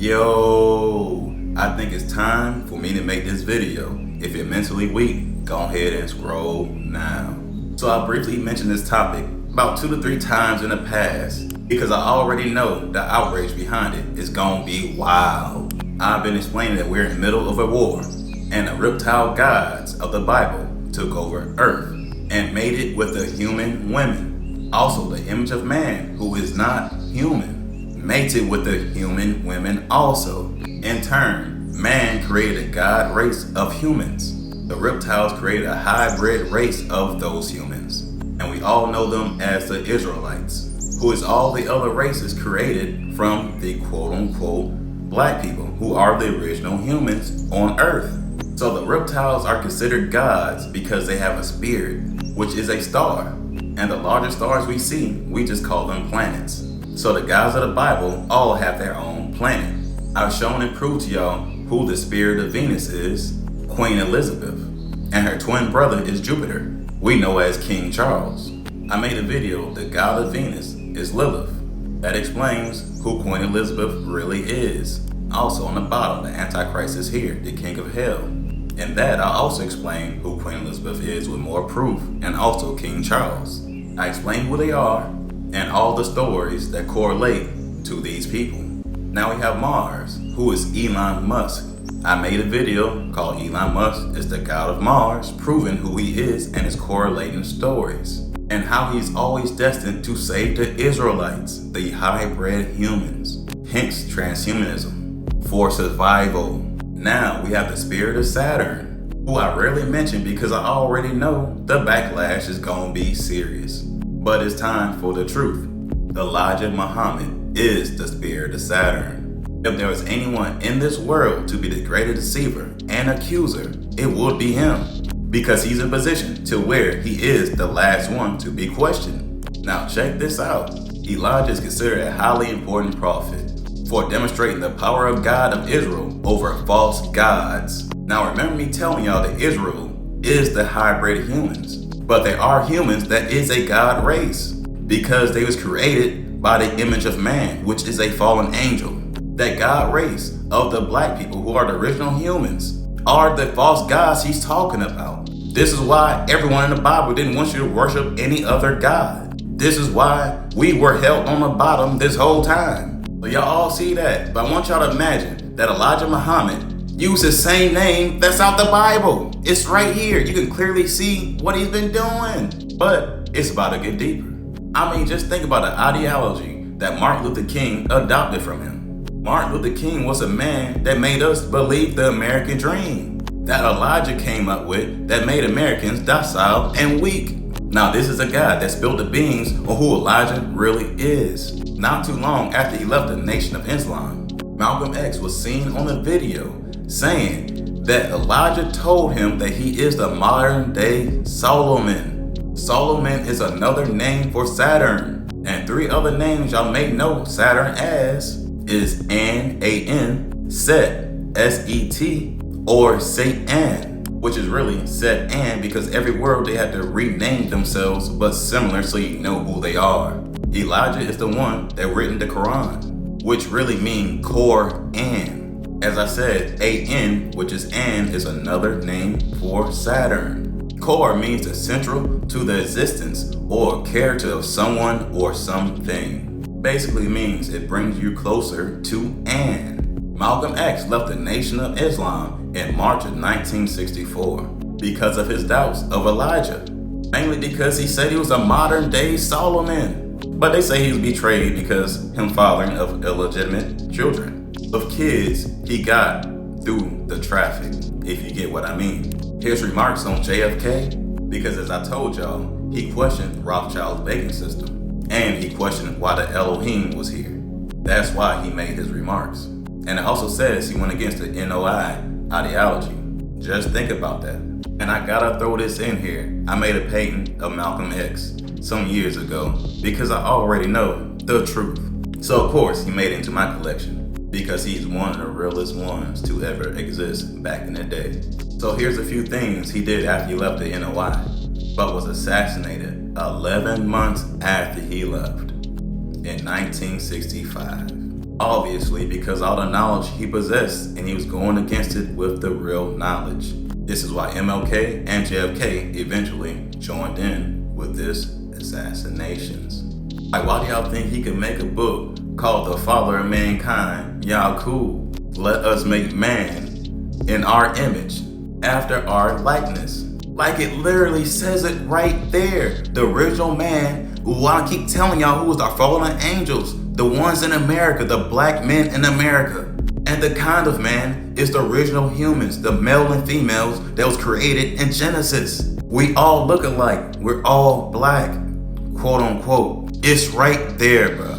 Yo, I think it's time for me to make this video. If you're mentally weak, go ahead and scroll now. So I briefly mentioned this topic about 2 to 3 times in the past because I already know the outrage behind it is gonna be wild. I've been explaining that we're in the middle of a war and the reptile gods of the Bible took over Earth and made it with the human women. Also, the image of man, who is not human, mated with the human women also. In turn, man created a god race of humans. The reptiles created a hybrid race of those humans. And we all know them as the Israelites, who is all the other races created from the quote-unquote black people, who are the original humans on Earth. So the reptiles are considered gods because they have a spirit, which is a star. And the larger stars we see, we just call them planets. So the gods of the Bible all have their own planet. I've shown and proved to y'all who the spirit of Venus is, Queen Elizabeth, and her twin brother is Jupiter, we know as King Charles. I made a video, the god of Venus is Lilith. That explains who Queen Elizabeth really is. Also on the bottom, the Antichrist is here, the king of hell. In that, I also explain who Queen Elizabeth is with more proof, and also King Charles. I explain who they are, and all the stories that correlate to these people. Now we have Mars, who is Elon Musk. I made a video called Elon Musk is the god of Mars, proving who he is and his correlating stories. And how he's always destined to save the Israelites, the hybrid humans, hence transhumanism, for survival. Now we have the spirit of Saturn, who I rarely mention because I already know the backlash is gonna be serious. But it's time for the truth. Elijah Muhammad is the spirit of Saturn. If there was anyone in this world to be the great deceiver and accuser, it would be him, because he's in position to where he is the last one to be questioned. Now check this out. Elijah is considered a highly important prophet for demonstrating the power of God of Israel over false gods. Now remember me telling y'all that Israel is the hybrid humans. But there are humans that is a god race because they was created by the image of man, which is a fallen angel. That god race of the black people, who are the original humans, are the false gods he's talking about. This is why everyone in the Bible didn't want you to worship any other god. This is why we were held on the bottom this whole time. So y'all all see that, but I want y'all to imagine that Elijah Muhammad used the same name that's out the Bible. It's right here. You can clearly see what he's been doing. But it's about to get deeper. I mean, just think about the ideology that Martin Luther King adopted from him. Martin Luther King was a man that made us believe the American dream that Elijah came up with that made Americans docile and weak. Now, this is a guy that spilled the beans on who Elijah really is. Not too long after he left the Nation of Islam, Malcolm X was seen on a video saying that Elijah told him that he is the modern day Solomon. Solomon is another name for Saturn. And 3 other names y'all may know Saturn as is An, Set, S-E-T, or Satan, which is really Set-an because every word they had to rename themselves but similar so you know who they are. Elijah is the one that written the Quran, which really means Qor-an. As I said, An, which is An, is another name for Saturn. Core means the central to the existence or character of someone or something. Basically means it brings you closer to An. Malcolm X left the Nation of Islam in March of 1964 because of his doubts of Elijah. Mainly because he said he was a modern day Solomon. But they say he was betrayed because him fathering of illegitimate children. Of kids he got through the traffic, if you get what I mean. His remarks on JFK, because as I told y'all, he questioned Rothschild's banking system, and he questioned why the Elohim was here. That's why he made his remarks. And it also says he went against the NOI ideology. Just think about that. And I gotta throw this in here. I made a painting of Malcolm X some years ago because I already know the truth. So of course he made it into my collection because he's one of the realest ones to ever exist back in the day. So here's a few things he did after he left the NOI, but was assassinated 11 months after he left in 1965. Obviously, because all the knowledge he possessed and he was going against it with the real knowledge. This is why MLK and JFK eventually joined in with this assassinations. Like, why do y'all think he could make a book called The Father of Mankind? Y'all cool. Let us make man in our image, after our likeness. Like, it literally says it right there. The original man, who I keep telling y'all, who was our fallen angels, the ones in America, the black men in America. And the kind of man is the original humans, the male and females that was created in Genesis. We all look alike. We're all black, quote unquote. It's right there, bro.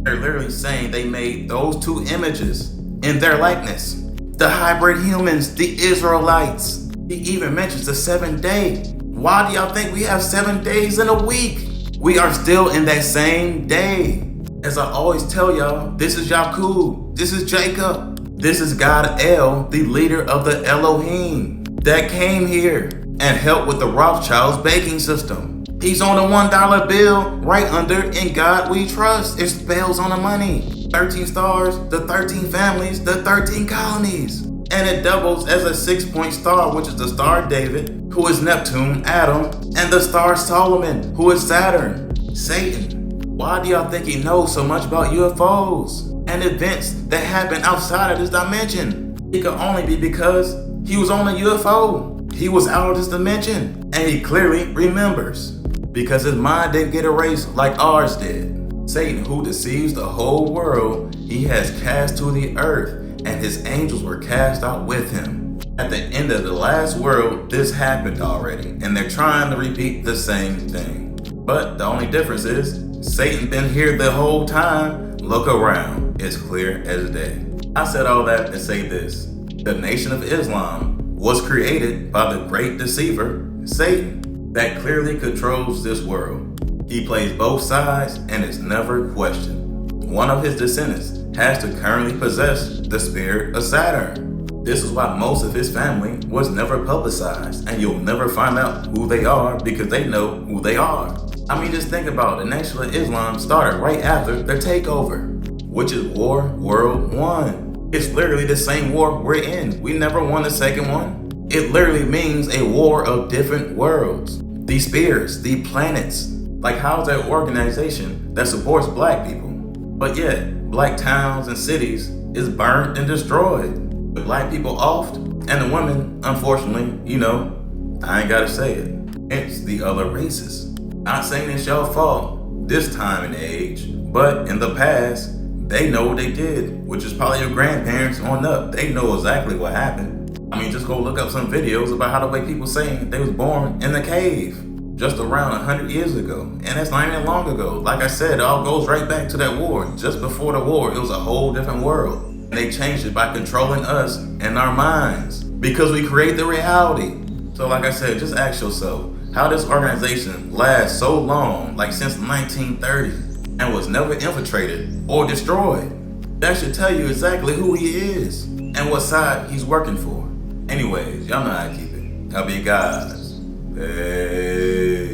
They're literally saying they made those two images in their likeness. The hybrid humans, the Israelites. He even mentions the 7th day. Why do y'all think we have 7 days in a week? We are still in that same day. As I always tell y'all, this is Yakub, this is Jacob, this is God El, the leader of the Elohim, that came here and helped with the Rothschild's banking system. He's on the $1 bill right under In God We Trust. It spells on the money. 13 stars, the 13 families, the 13 colonies. And it doubles as a 6-point star, which is the star David, who is Neptune, Adam, and the star Solomon, who is Saturn, Satan. Why do y'all think he knows so much about UFOs and events that happen outside of this dimension? It could only be because he was on a UFO. He was out of this dimension, and he clearly remembers because his mind didn't get erased like ours did. Satan, who deceives the whole world, he has cast to the earth, and his angels were cast out with him. At the end of the last world, this happened already, and they're trying to repeat the same thing. But the only difference is, Satan been here the whole time. Look around, it's clear as day. I said all that to say this. The Nation of Islam was created by the Great Deceiver, Satan, that clearly controls this world. He plays both sides and is never questioned. One of his descendants has to currently possess the spirit of Saturn. This is why most of his family was never publicized, and you'll never find out who they are because they know who they are. I mean, just think about it. The Nation of Islam started right after their takeover, which is War World 1. It's literally the same war we're in. We never won the second one. It literally means a war of different worlds. The spheres, the planets. Like, how's that organization that supports black people? But yet, black towns and cities is burnt and destroyed. The black people off, and the women, unfortunately, I ain't gotta say it. It's the other races. Not saying it's your fault this time and age, but in the past, they know what they did, which is probably your grandparents on up. They know exactly what happened. I mean, just go look up some videos about how the way people saying they was born in the cave just around 100 years ago. And that's not even long ago. Like I said, it all goes right back to that war. Just before the war, it was a whole different world. And they changed it by controlling us and our minds because we create the reality. So like I said, just ask yourself, how this organization lasts so long, like since 1930, and was never infiltrated or destroyed. That should tell you exactly who he is and what side he's working for. Anyways, y'all know how I keep it. I'll be guys. Hey.